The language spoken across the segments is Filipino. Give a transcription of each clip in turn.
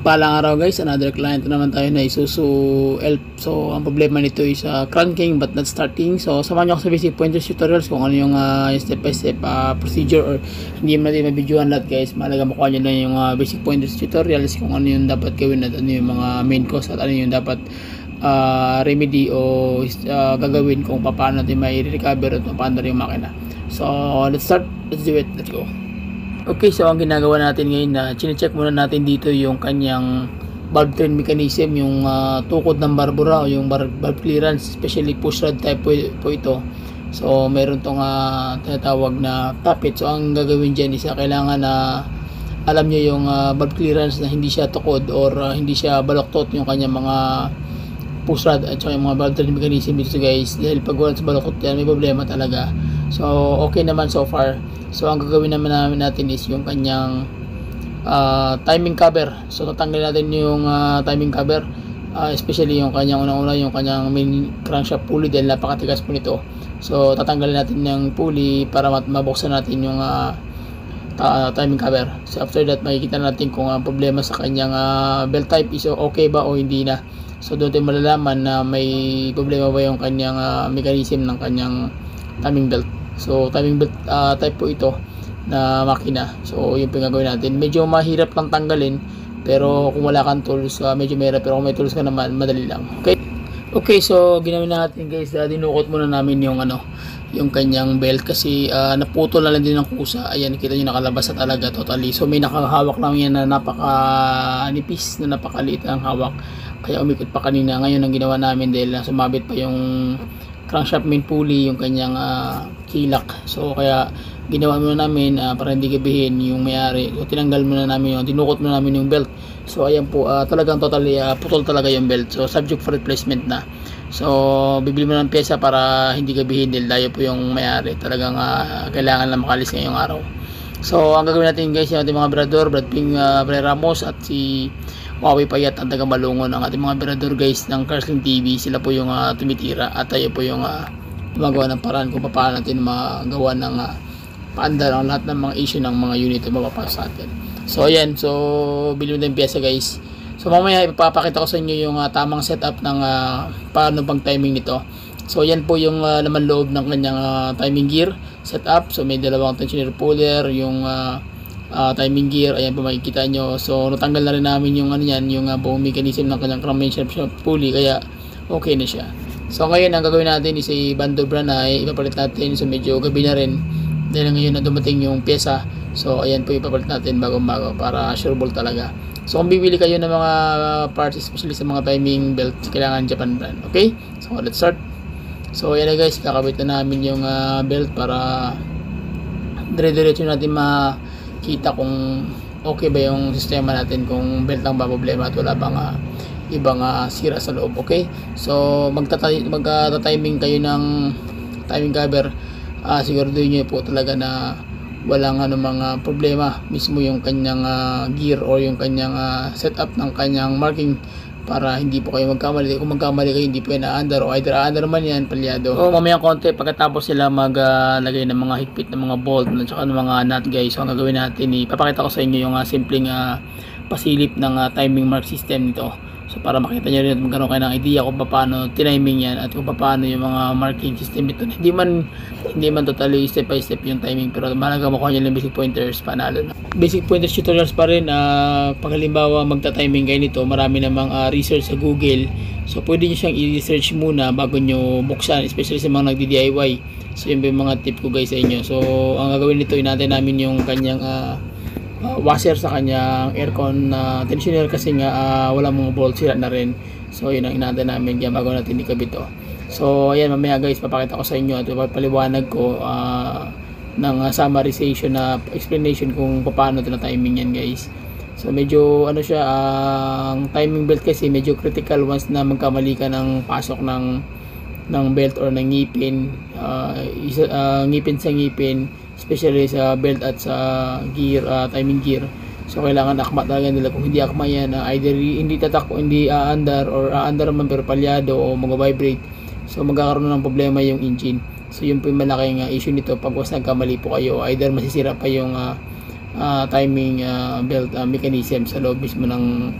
Mapagpalang araw guys, another client naman tayo na Isuzu Elf. So ang problema nito is cranking but not starting. So samahan nyo ako sa basic pointers tutorials kung ano yung step by step procedure, or hindi mo natin mabidyohan lahat guys. Mahalaga makuha nyo na yung basic pointers tutorials kung ano yung dapat gawin at ano yung mga main cause at ano yung dapat remedy o gagawin kung paano natin may recover at paano yung makina. So let's start, let's do it, let's go. Okay, so ang ginagawa natin ngayon na chine-check muna natin dito yung kanyang valve train mechanism, yung tukod ng barbura o yung valve clearance, especially push rod type po ito. So meron tong tinatawag na tappet. So ang gagawin dyan is kailangan na alam nyo yung valve clearance na hindi siya tukod or hindi siya baloktot yung kanyang mga push rod at saka yung mga valve train mechanism dito guys, dahil pag wala sa baloktot yan may problema talaga. So okay naman so far. So ang gagawin naman natin is yung kanyang timing cover. So tatanggalin natin yung timing cover, especially yung kanyang unang-una yung kanyang main crankshaft pulley dahil napakatigas po nito. So tatanggalin natin yung pulley para mabuksan natin yung timing cover. So after that makikita natin kung problema sa kanyang belt type is okay ba o hindi na. So doon tayo malalaman na may problema ba yung kanyang mechanism ng kanyang timing belt. So timing belt type po ito na makina. So yun po yung gagawin natin. Medyo mahirap lang tanggalin, pero kung wala kang tools medyo mahirap, pero kung may tools ka naman madali lang. Okay, so ginawin natin guys, dinukot muna namin yung yung kanyang belt kasi naputol na lang din ng kusa. Ayan, kita nyo nakalabas na talaga totally. So may nakahawak lang yan na napakanipis, na napakaliit ang hawak, kaya umikot pa kanina. Ngayon ang ginawa namin dahil sumabit pa yung crankshaft main pulley, yung kanyang kilak. So kaya ginawa muna namin para hindi gabihin yung may-ari. So tinanggal muna namin yung, dinukot muna namin yung belt. So ayan po, talagang totally putol talaga yung belt. So subject for replacement na. So bibili mo ng pyesa para hindi gabihin dahil layo po yung may-ari. Talagang kailangan lang makalis ngayong araw. So ang gagawin natin guys, yung ating mga berador, Brad Ping, Bre Ramos at si Huawei Payat ang taga Malungon, ang ating mga berador guys ng Carsling TV. Sila po yung tumitira at tayo po yung gumagawa ng paraan kung paano natin magawa ng paandar ang lahat ng mga issue ng mga unit na mapapasok sa atin. So ayan, so bilhin mo din pyesa guys. So mamaya ipapakita ko sa inyo yung tamang setup ng paano bang timing nito. So yan po yung laman loob ng kanyang timing gear setup. So may dalawang tensioner puller, yung timing gear, ayan po makikita nyo. So natanggal na rin namin yung yung buong mechanism ng kanyang crankshaft pulley, kaya okay na siya. So ngayon ang gagawin natin is bando brand ay ipapalit natin. So medyo gabi na rin dahil ngayon na dumating yung pyesa. So ayan po ipapalit natin bago para sureball talaga. So kung bibili kayo ng mga parts, especially sa mga timing belt, kailangan Japan brand. Okay, so let's start. So ayan na guys, kakabit na namin yung belt para dire-diretso natin makita kung okay ba yung sistema natin, kung belt lang ba problema at wala bang ibang sira sa loob. Okay, so magta-timing kayo ng timing cover, siguraduhin nyo po talaga na walang mga problema mismo yung kanyang gear or yung kanyang setup ng kanyang marking, para hindi po kayo magkamali. Kung magkamali kayo, hindi po yan na-under, o either under man yan, palyado. So mamayang konti pagkatapos sila maglagay ng mga higpit ng mga bolt at saka ng mga nut guys. So ang gagawin natin, ipapakita ko sa inyo yung simpleng pasilip ng timing mark system nito. So para makita nyo rin at magkaroon kayo ng idea kung paano tiniming yan at kung paano yung mga marking system nito. Hindi man totally step by step yung timing, pero mahalaga makuha nyo yung basic pointers, panalo na. Basic pointers tutorials pa rin. Pag halimbawa magta-timing kayo nito, marami namang research sa Google. So pwede nyo siyang i-research muna bago nyo buksan, especially sa mga nagdi-DIY. So yun yung mga tip ko guys sa inyo. So ang gagawin nito, inantay namin yung kanyang washer sa kanyang aircon tensioner kasi nga wala mga bolt, sira na rin. So yun ang inaantay namin diyan bago natin ikabit to. So ayan, mamaya guys papakita ko sa inyo at paliwanag ko ng summarization na explanation kung paano ito na timing yan guys. So medyo siya, ang timing belt kasi medyo critical once na magkamali ka ng pasok ng belt or ng ngipin, ngipin sa ngipin, especially sa belt at sa gear, timing gear. So kailangan akma talaga nila. Kung hindi akma yan, either hindi tatak o hindi aandar, or aandar man pero palyado o mag-vibrate, so magkakaroon ng problema yung engine. So yun po yung malaking issue nito pag was nagkamali po kayo, either masisira pa yung timing belt mechanism sa loob mismo ng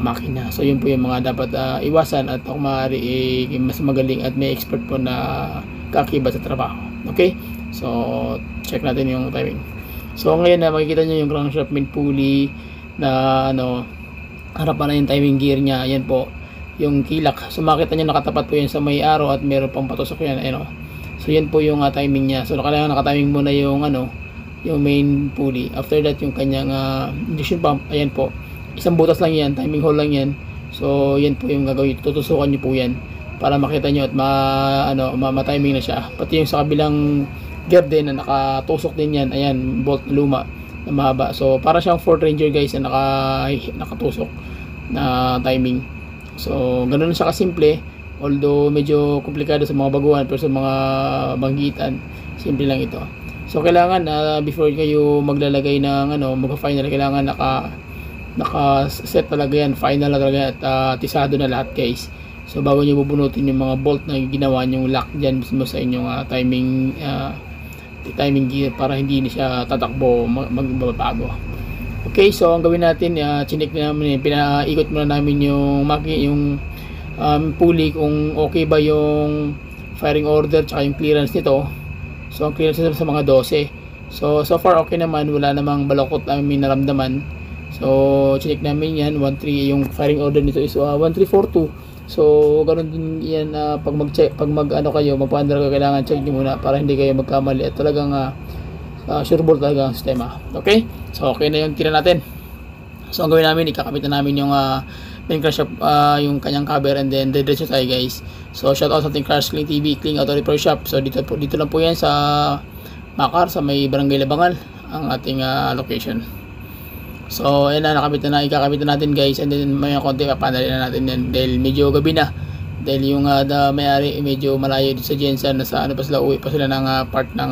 makina. So yun po yung mga dapat iwasan, at kung maaari mas magaling at may expert po na kakibat sa trabaho. Okay, so check natin yung timing. So ngayon makikita nyo yung crankshaft main pulley na harapan na yung timing gear nya. Ayan po yung kilak. So makita nyo nakatapat po yun sa may arrow at meron pang patusok yan. So yan po yung timing nya. So kailangan nakatiming muna yung yung main pulley. After that yung kanyang injection pump. Ayan po, isang butas lang yan, timing hole lang yan. So yan po yung gagawin, tutusukan nyo po yan para makita nyo at ma-timing na siya. Pati yung sa kabilang gear din na nakatusok din yan, ayan, bolt luma na mahaba. So para siyang Ford Ranger guys na nakatusok na timing. So ganoon siya kasimple, although medyo komplikado sa mga baguhan, pero sa mga banggitan simple lang ito. So kailangan before kayo maglalagay ng magpa-final, kailangan naka-set talaga yan, final na talaga at tisado na lahat guys. So bago nyo bubunutin yung mga bolt na ginawa nyong lock dyan mismo sa inyong timing gear, para hindi na siya tatakbo, magbabago. Okay, so ang gawin natin, chinik na namin, pinaikot muna namin yung pulley kung okay ba yung firing order tsaka yung clearance nito. So ang clearance nito sa mga 12. So far okay naman, wala namang balokot namin naramdaman. So chinik namin yan, 13, yung firing order nito is 1342. So ganoon din yan, pag mag-check, pag kayo, magpa-under kayo, kailangan check niyo muna para hindi kayo magkamali at talagang sureball talaga ang sistema. Okay? So okay na yung tira natin. So ang gawin namin, ikakabit na namin yung main crankshaft, yung kanyang cover, and then diretso tayo guys. So shout out sa ating Cars Clean TV, Clean Auto Repair Shop. So dito lang po yan sa Makar, sa may Barangay Labangal ang ating location. So ayan na, ikakabit na natin guys, and then may konti papanalin na natin yan dahil medyo gabi na, dahil yung may-ari medyo malayo dito sa Jensen, nasa pa sila, uwi pa sila ng part ng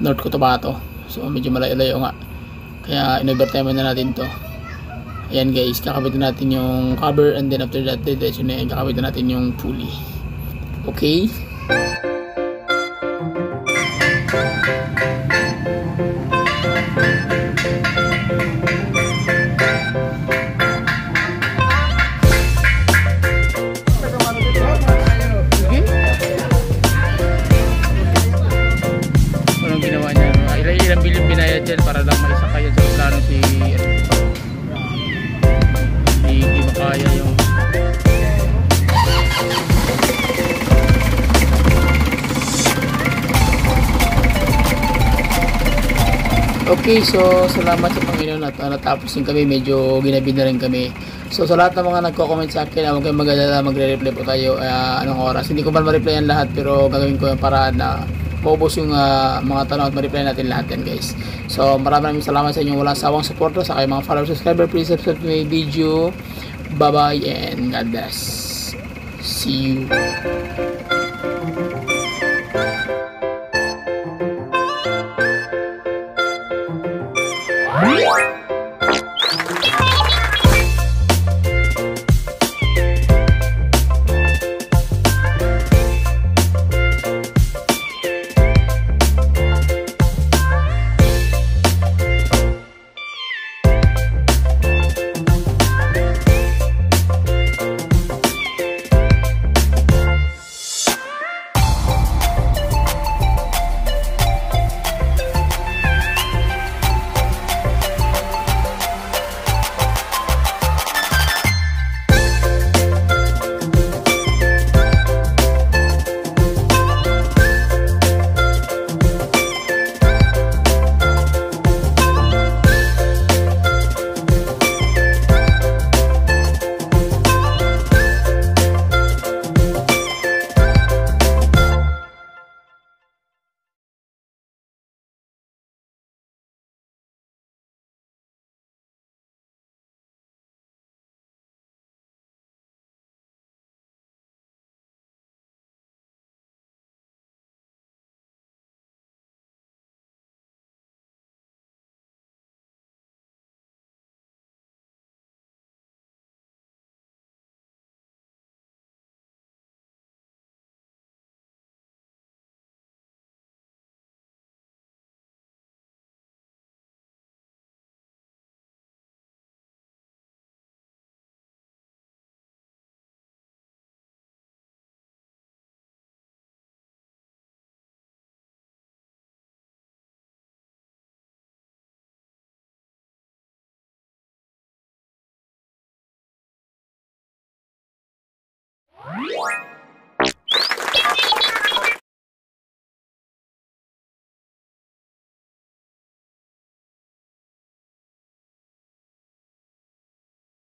North Cotabato. So medyo malayo nga, kaya in-overtime na natin to. Ayan guys, kakabit na natin yung cover, and then after that diretso na yan, kakabit na natin yung pulley. Okay. Ilang bilyon binayad dyan para lang maisa kayo sa plano si hindi makaya yung okay. So salamat sa Panginoon at natapos din kami, medyo ginabi na rin kami. So sa lahat ng mga nagko-comment sa akin, huwag kayong mag-alala, magre-reply po tayo anong oras. Hindi ko man ma-replyan lahat, pero gagawin ko yung paraan na maubos yung mga tanong at ma-reply natin lahat yan guys. So maraming salamat sa inyong walang sawang suporta, sa kayong mga followers, subscriber. Please subscribe to my video. Bye bye and God bless. See you. Bye.